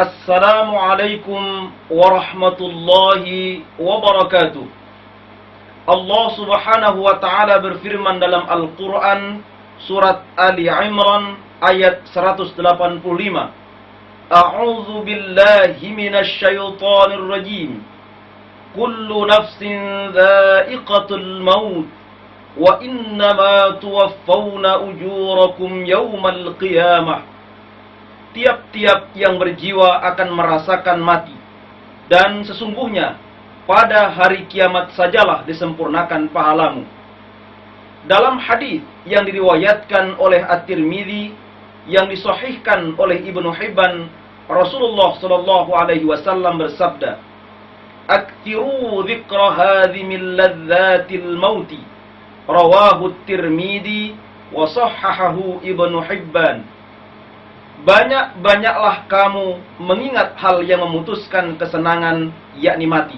Assalamualaikum warahmatullahi wabarakatuh. Allah subhanahu wa ta'ala berfirman dalam Al-Quran surat Ali Imran ayat 185. A'udzu billahi minasy syaithanir rajim. Kullu nafsin dha'iqatul maut wa innama tuwaffawna ujurakum yawmal qiyamah. Tiap-tiap yang berjiwa akan merasakan mati, dan sesungguhnya pada hari kiamat sajalah disempurnakan pahalamu. Dalam hadis yang diriwayatkan oleh At-Tirmidzi yang disahihkan oleh Ibnu Hibban, Rasulullah sallallahu alaihi wasallam bersabda, "Aktsiru dzikra hadhimil ladzatil mauti." Rawahu At-Tirmidzi wa shahhahahu Ibnu Hibban. Banyak-banyaklah kamu mengingat hal yang memutuskan kesenangan, yakni mati.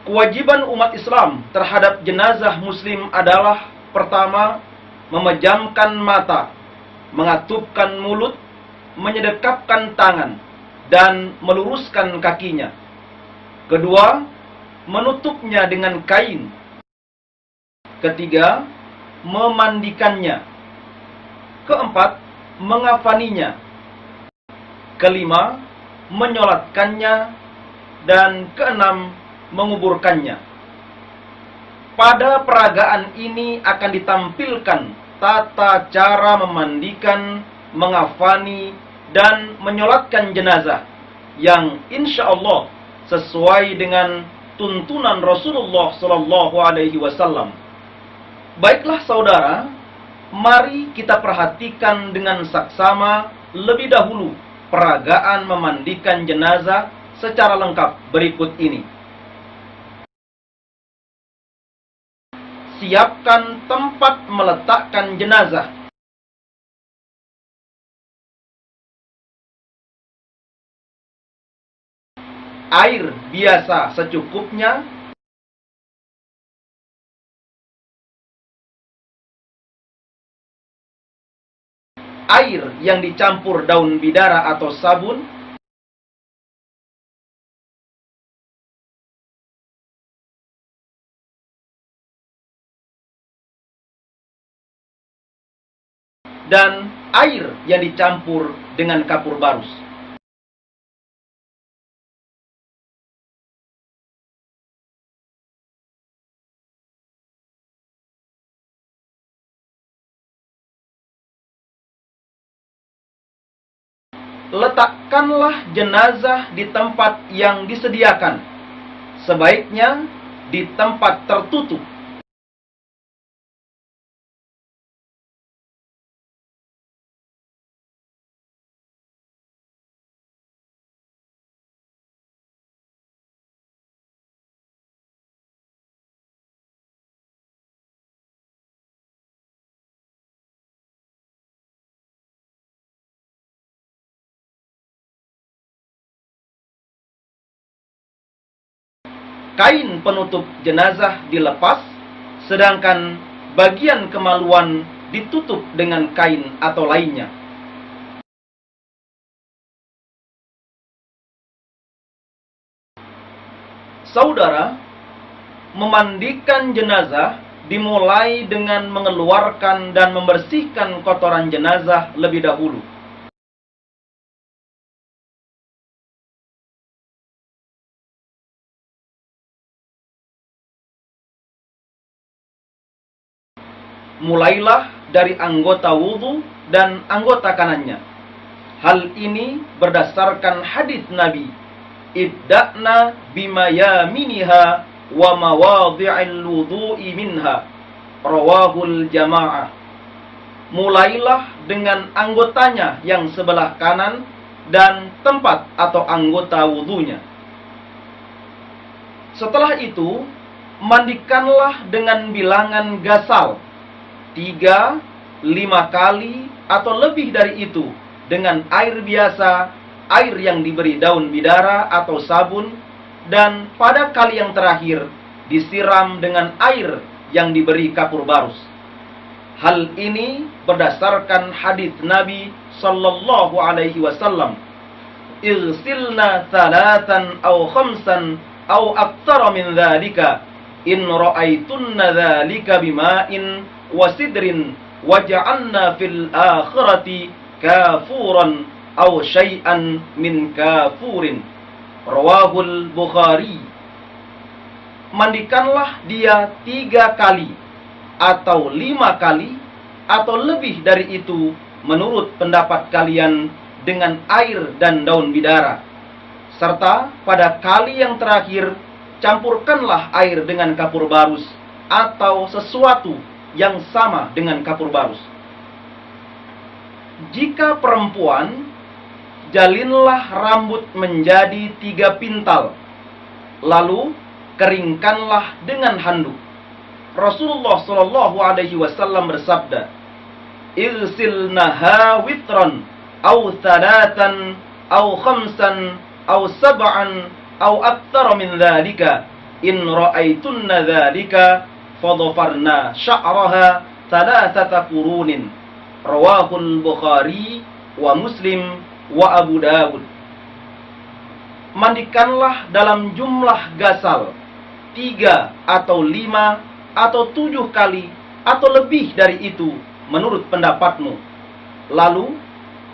Kewajiban umat Islam terhadap jenazah muslim adalah: pertama, memejamkan mata, mengatupkan mulut, menyedekapkan tangan, dan meluruskan kakinya. Kedua, menutupnya dengan kain. Ketiga, memandikannya. Keempat, mengafaninya. Kelima, menyolatkannya. Dan keenam, menguburkannya. Pada peragaan ini akan ditampilkan tata cara memandikan, mengafani, dan menyolatkan jenazah yang insya Allah sesuai dengan tuntunan Rasulullah Sallallahu Alaihi Wasallam. Baiklah saudara, mari kita perhatikan dengan saksama lebih dahulu peragaan memandikan jenazah secara lengkap berikut ini. Siapkan tempat meletakkan jenazah. Air biasa secukupnya. Air yang dicampur daun bidara atau sabun. Dan air yang dicampur dengan kapur barus. Letakkanlah jenazah di tempat yang disediakan, sebaiknya di tempat tertutup. Kain penutup jenazah dilepas, sedangkan bagian kemaluan ditutup dengan kain atau lainnya. Saudara, memandikan jenazah dimulai dengan mengeluarkan dan membersihkan kotoran jenazah lebih dahulu. Mulailah dari anggota wudhu dan anggota kanannya. Hal ini berdasarkan hadis Nabi, "Ibda'na bima yaminiha wa mawadhi'il wudhu'i minha." Rawahul jamaah. Mulailah dengan anggotanya yang sebelah kanan dan tempat atau anggota wudhunya. Setelah itu, mandikanlah dengan bilangan gasal 3, 5 kali atau lebih dari itu dengan air biasa, air yang diberi daun bidara atau sabun, dan pada kali yang terakhir disiram dengan air yang diberi kapur barus. Hal ini berdasarkan hadis Nabi sallallahu alaihi wasallam, "Igsilna thalathan aw khamsan aw aktsara min dzalika in ra'aitunna dzalika bima'in wa sidrin waj'alna fil akhirati kafuran aw syai'an min kafurin." Rawahul Bukhari. Mandikanlah dia 3 kali atau 5 kali atau lebih dari itu menurut pendapat kalian dengan air dan daun bidara, serta pada kali yang terakhir campurkanlah air dengan kapur barus atau sesuatu yang sama dengan kapur barus. Jika perempuan, jalinlah rambut menjadi 3 pintal, lalu keringkanlah dengan handuk. Rasulullah Shallallahu Alaihi Wasallam bersabda, "Igsilnaha witran, aw thalathan, aw khamsan, aw sab'an, aw aktsara min dzalika. In ra'aitunna dzalika, fadhafarna sya'raha thalathata qurunin." Rawahul Bukhari wa Muslim wa Abu Dawud. Mandikanlah dalam jumlah gasal 3 atau 5 atau 7 kali atau lebih dari itu menurut pendapatmu. Lalu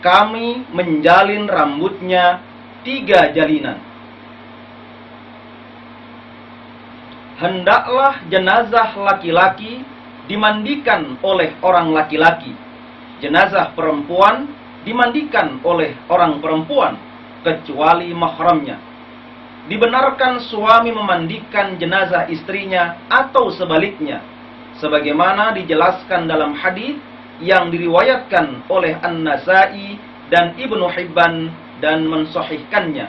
kami menjalin rambutnya 3 jalinan. Hendaklah jenazah laki-laki dimandikan oleh orang laki-laki, jenazah perempuan dimandikan oleh orang perempuan kecuali mahramnya. Dibenarkan suami memandikan jenazah istrinya atau sebaliknya, sebagaimana dijelaskan dalam hadis yang diriwayatkan oleh An-Nasa'i dan Ibnu Hibban dan mensahihkannya.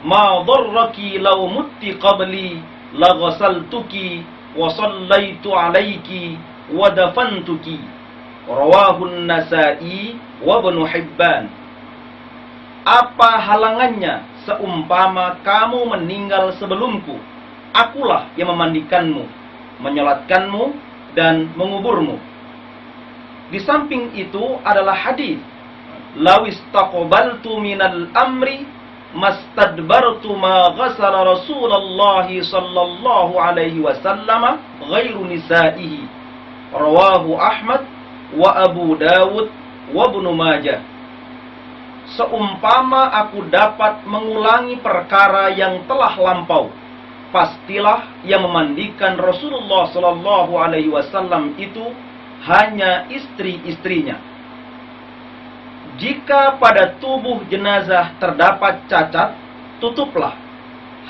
"Ma dharraki law mutti qabli la ghasaltuki wa sallaitu alayki wa dafantuki." Rawahun Nasa'i wa Ibnu Hibban. Apa halangannya seumpama kamu meninggal sebelumku? Akulah yang memandikanmu, menyolatkanmu, dan menguburmu. Di samping itu adalah hadis, "Law istaqbaltu minal amri mastadbartu ma ghasala Rasulullah sallallahu alaihi wasallam ghairu nisaihi." Rawahu Ahmad wa Abu Dawud wa Ibnu Majah. Seumpama aku dapat mengulangi perkara yang telah lampau, pastilah yang memandikan Rasulullah Shallallahu Alaihi Wasallam itu hanya istri-istrinya. Jika pada tubuh jenazah terdapat cacat, tutuplah.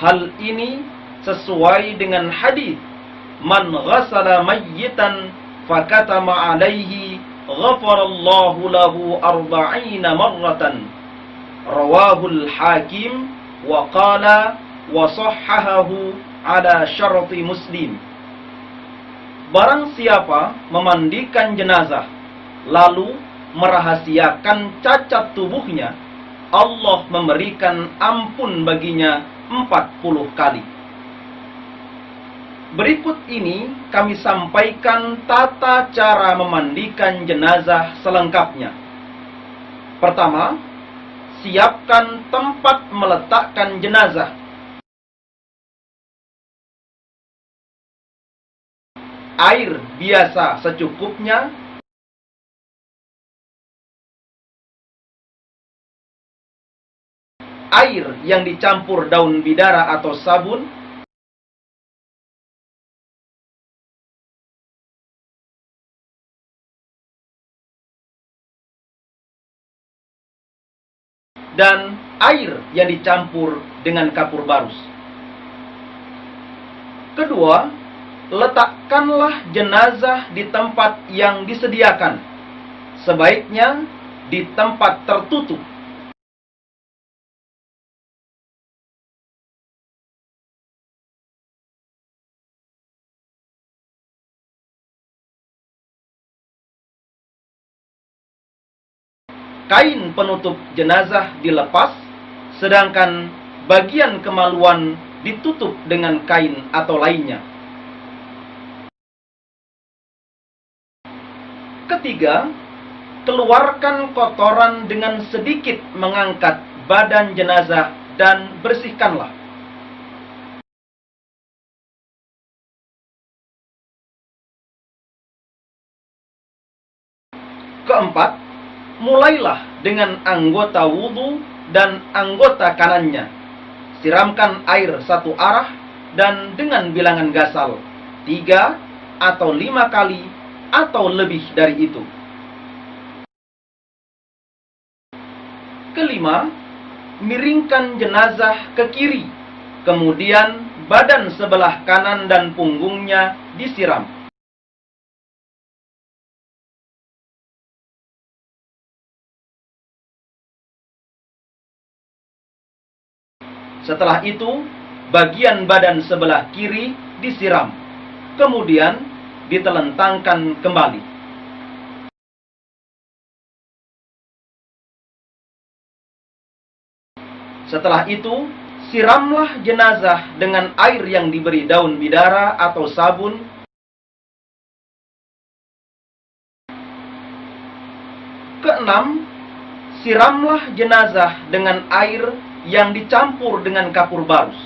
Hal ini sesuai dengan hadis, "Man ghasala mayyitan fakatama alaihi ghafarallahu lahu 40 marratan." Rawahul Hakim wa qala wa sahhahahu ala syarti Muslim. Barang siapa memandikan jenazah lalu merahasiakan cacat tubuhnya, Allah memberikan ampun baginya 40 kali. Berikut ini kami sampaikan tata cara memandikan jenazah selengkapnya. Pertama, siapkan tempat meletakkan jenazah. Air biasa secukupnya. Air yang dicampur daun bidara atau sabun. Dan air yang dicampur dengan kapur barus. Kedua, letakkanlah jenazah di tempat yang disediakan. Sebaiknya di tempat tertutup. Kain penutup jenazah dilepas, sedangkan bagian kemaluan ditutup dengan kain atau lainnya. Ketiga, keluarkan kotoran dengan sedikit mengangkat badan jenazah dan bersihkanlah. Keempat, mulailah dengan anggota wudhu dan anggota kanannya. Siramkan air satu arah dan dengan bilangan gasal 3 atau 5 kali atau lebih dari itu. Kelima, miringkan jenazah ke kiri, kemudian badan sebelah kanan dan punggungnya disiram. Setelah itu, bagian badan sebelah kiri disiram, kemudian ditelentangkan kembali. Setelah itu, siramlah jenazah dengan air yang diberi daun bidara atau sabun. Keenam, siramlah jenazah dengan air yang dicampur dengan kapur barus.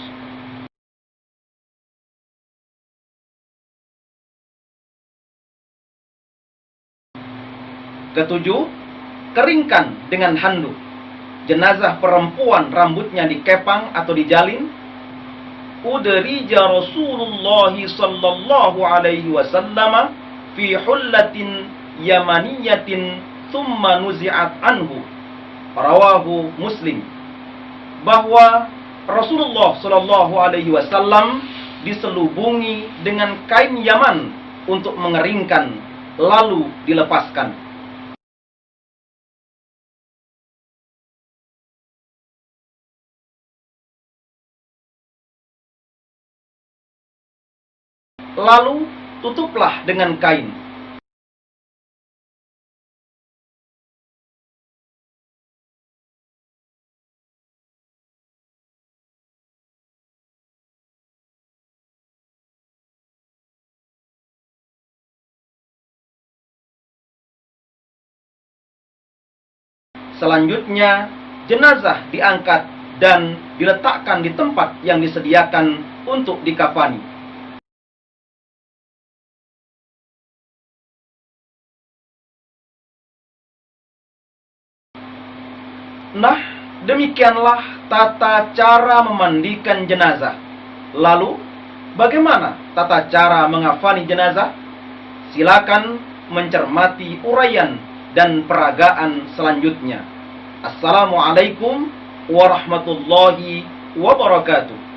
Ketujuh, keringkan dengan handuk. Jenazah perempuan rambutnya dikepang atau dijalin. Udrija Rasulullah sallallahu alaihi wasallam fi hullatin yamaniyatin thumma nuzi'at anhu. Rawahu Muslim. Bahwa Rasulullah sallallahu alaihi wasallam diselubungi dengan kain Yaman untuk mengeringkan, lalu dilepaskan. Lalu tutuplah dengan kain. Selanjutnya, jenazah diangkat dan diletakkan di tempat yang disediakan untuk dikafani. Nah, demikianlah tata cara memandikan jenazah. Lalu, bagaimana tata cara mengafani jenazah? Silakan mencermati uraian dan peragaan selanjutnya. Assalamualaikum warahmatullahi wabarakatuh.